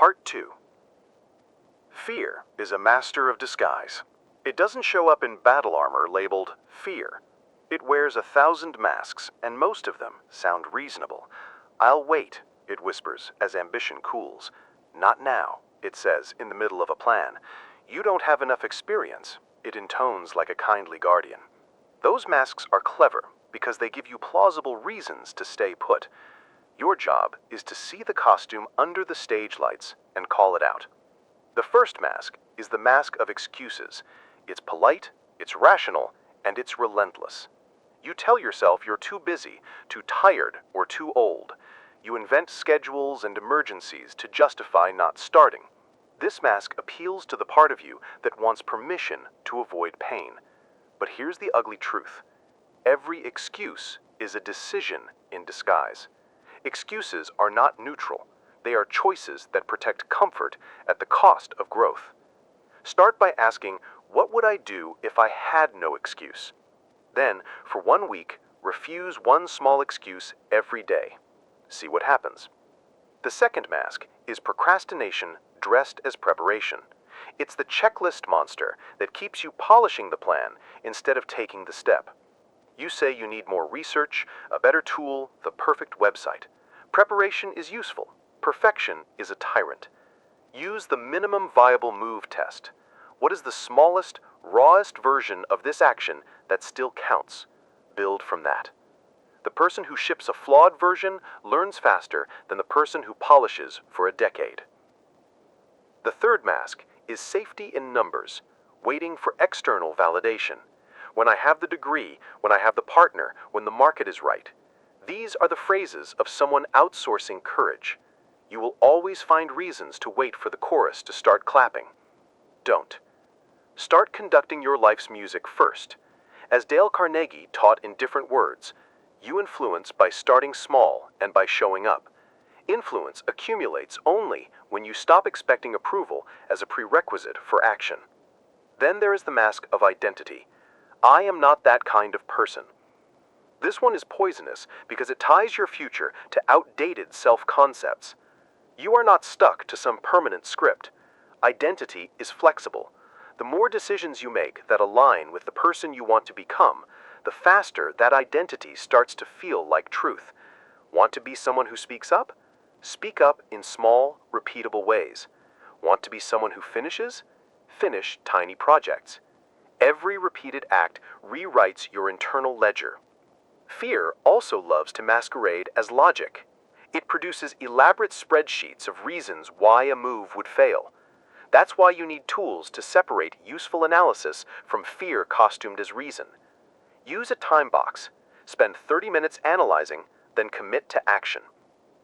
Part 2. Fear is a master of disguise. It doesn't show up in battle armor labeled fear. It wears 1,000 masks, and most of them sound reasonable. "I'll wait," it whispers as ambition cools. "Not now," it says in the middle of a plan. "You don't have enough experience," it intones like a kindly guardian. Those masks are clever because they give you plausible reasons to stay put. Your job is to see the costume under the stage lights and call it out. The first mask is the mask of excuses. It's polite, it's rational, and it's relentless. You tell yourself you're too busy, too tired, or too old. You invent schedules and emergencies to justify not starting. This mask appeals to the part of you that wants permission to avoid pain. But here's the ugly truth. Every excuse is a decision in disguise. Excuses are not neutral. They are choices that protect comfort at the cost of growth. Start by asking, what would I do if I had no excuse? Then, for 1 week, refuse one small excuse every day. See what happens. The second mask is procrastination dressed as preparation. It's the checklist monster that keeps you polishing the plan instead of taking the step. You say you need more research, a better tool, the perfect website. Preparation is useful. Perfection is a tyrant. Use the minimum viable move test. What is the smallest, rawest version of this action that still counts? Build from that. The person who ships a flawed version learns faster than the person who polishes for a decade. The third mask is safety in numbers, waiting for external validation. When I have the degree, when I have the partner, when the market is right. These are the phrases of someone outsourcing courage. You will always find reasons to wait for the chorus to start clapping. Don't. Start conducting your life's music first. As Dale Carnegie taught in different words, you influence by starting small and by showing up. Influence accumulates only when you stop expecting approval as a prerequisite for action. Then there is the mask of identity. I am not that kind of person. This one is poisonous because it ties your future to outdated self-concepts. You are not stuck to some permanent script. Identity is flexible. The more decisions you make that align with the person you want to become, the faster that identity starts to feel like truth. Want to be someone who speaks up? Speak up in small, repeatable ways. Want to be someone who finishes? Finish tiny projects. Every repeated act rewrites your internal ledger. Fear also loves to masquerade as logic. It produces elaborate spreadsheets of reasons why a move would fail. That's why you need tools to separate useful analysis from fear costumed as reason. Use a time box. Spend 30 minutes analyzing, then commit to action.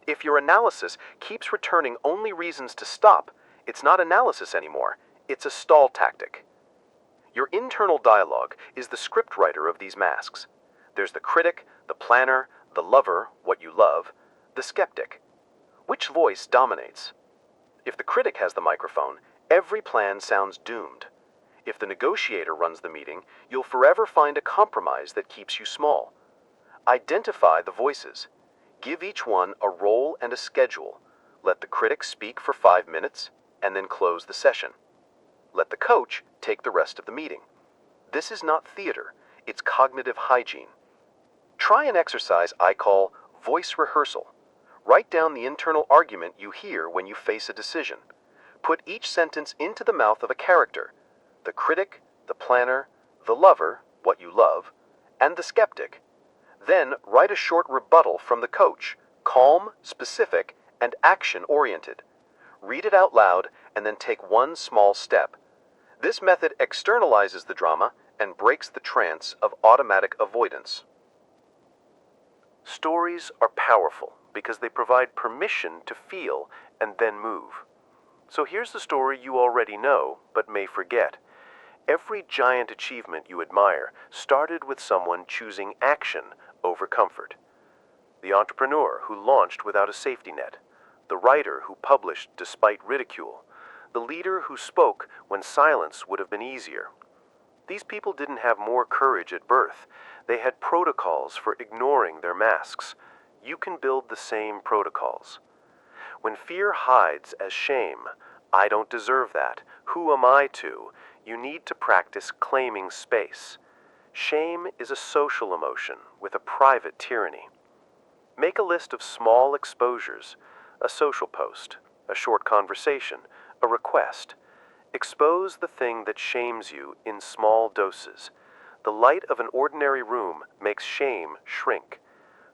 If your analysis keeps returning only reasons to stop, it's not analysis anymore. It's a stall tactic. Your internal dialogue is the scriptwriter of these masks. There's the critic, the planner, the lover, what you love, the skeptic. Which voice dominates? If the critic has the microphone, every plan sounds doomed. If the negotiator runs the meeting, you'll forever find a compromise that keeps you small. Identify the voices. Give each one a role and a schedule. Let the critic speak for 5 minutes, and then close the session. Let the coach take the rest of the meeting. This is not theater, it's cognitive hygiene. Try an exercise I call voice rehearsal. Write down the internal argument you hear when you face a decision. Put each sentence into the mouth of a character: the critic, the planner, the lover, what you love, and the skeptic. Then write a short rebuttal from the coach, calm, specific, and action-oriented. Read it out loud and then take one small step. This method externalizes the drama and breaks the trance of automatic avoidance. Stories are powerful because they provide permission to feel and then move. So here's the story you already know but may forget. Every giant achievement you admire started with someone choosing action over comfort. The entrepreneur who launched without a safety net, the writer who published despite ridicule, the leader who spoke when silence would have been easier. These people didn't have more courage at birth. They had protocols for ignoring their masks. You can build the same protocols. When fear hides as shame, I don't deserve that, who am I to, you need to practice claiming space. Shame is a social emotion with a private tyranny. Make a list of small exposures, a social post, a short conversation, a request. Expose the thing that shames you in small doses. The light of an ordinary room makes shame shrink.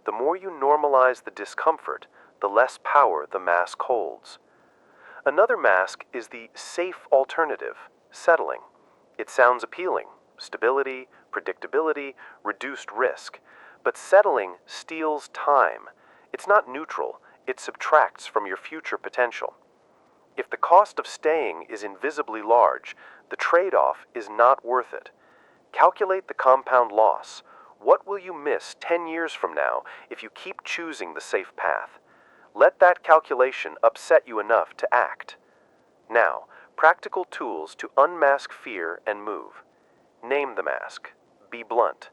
The more you normalize the discomfort, the less power the mask holds. Another mask is the safe alternative, settling. It sounds appealing: stability, predictability, reduced risk. But settling steals time. It's not neutral, it subtracts from your future potential. If the cost of staying is invisibly large, the trade-off is not worth it. Calculate the compound loss. What will you miss 10 years from now if you keep choosing the safe path? Let that calculation upset you enough to act. Now, practical tools to unmask fear and move. Name the mask. Be blunt.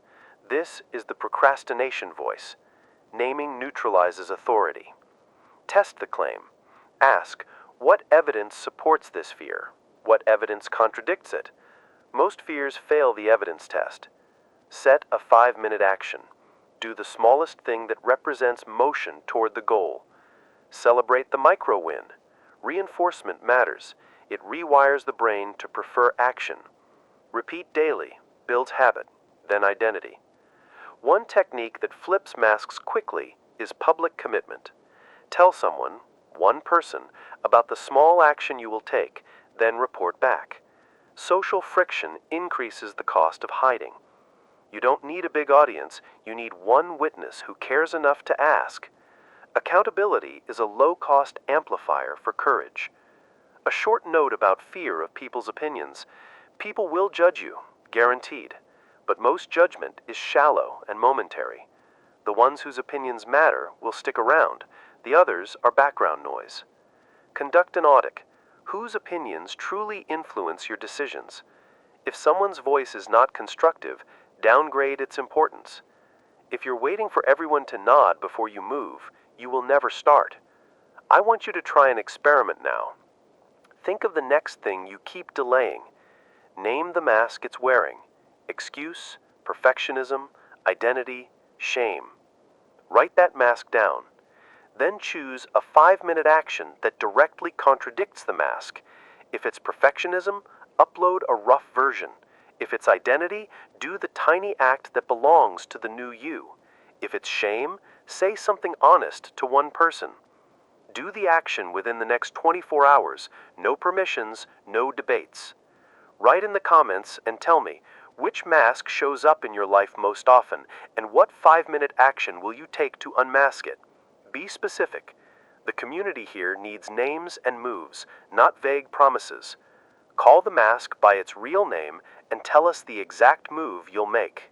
This is the procrastination voice. Naming neutralizes authority. Test the claim. Ask, what evidence supports this fear? What evidence contradicts it? Most fears fail the evidence test. Set a 5-minute action. Do the smallest thing that represents motion toward the goal. Celebrate the micro win. Reinforcement matters. It rewires the brain to prefer action. Repeat daily, builds habit, then identity. One technique that flips masks quickly is public commitment. Tell someone, one person, about the small action you will take, then report back. Social friction increases the cost of hiding. You don't need a big audience, you need one witness who cares enough to ask. Accountability is a low-cost amplifier for courage. A short note about fear of people's opinions. People will judge you, guaranteed. But most judgment is shallow and momentary. The ones whose opinions matter will stick around. The others are background noise. Conduct an audit. Whose opinions truly influence your decisions? If someone's voice is not constructive, downgrade its importance. If you're waiting for everyone to nod before you move, you will never start. I want you to try an experiment now. Think of the next thing you keep delaying. Name the mask it's wearing: excuse, perfectionism, identity, shame. Write that mask down. Then choose a 5-minute action that directly contradicts the mask. If it's perfectionism, upload a rough version. If it's identity, do the tiny act that belongs to the new you. If it's shame, say something honest to one person. Do the action within the next 24 hours. No permissions, no debates. Write in the comments and tell me, which mask shows up in your life most often, and what 5-minute action will you take to unmask it? Be specific. The community here needs names and moves, not vague promises. Call the mask by its real name and tell us the exact move you'll make.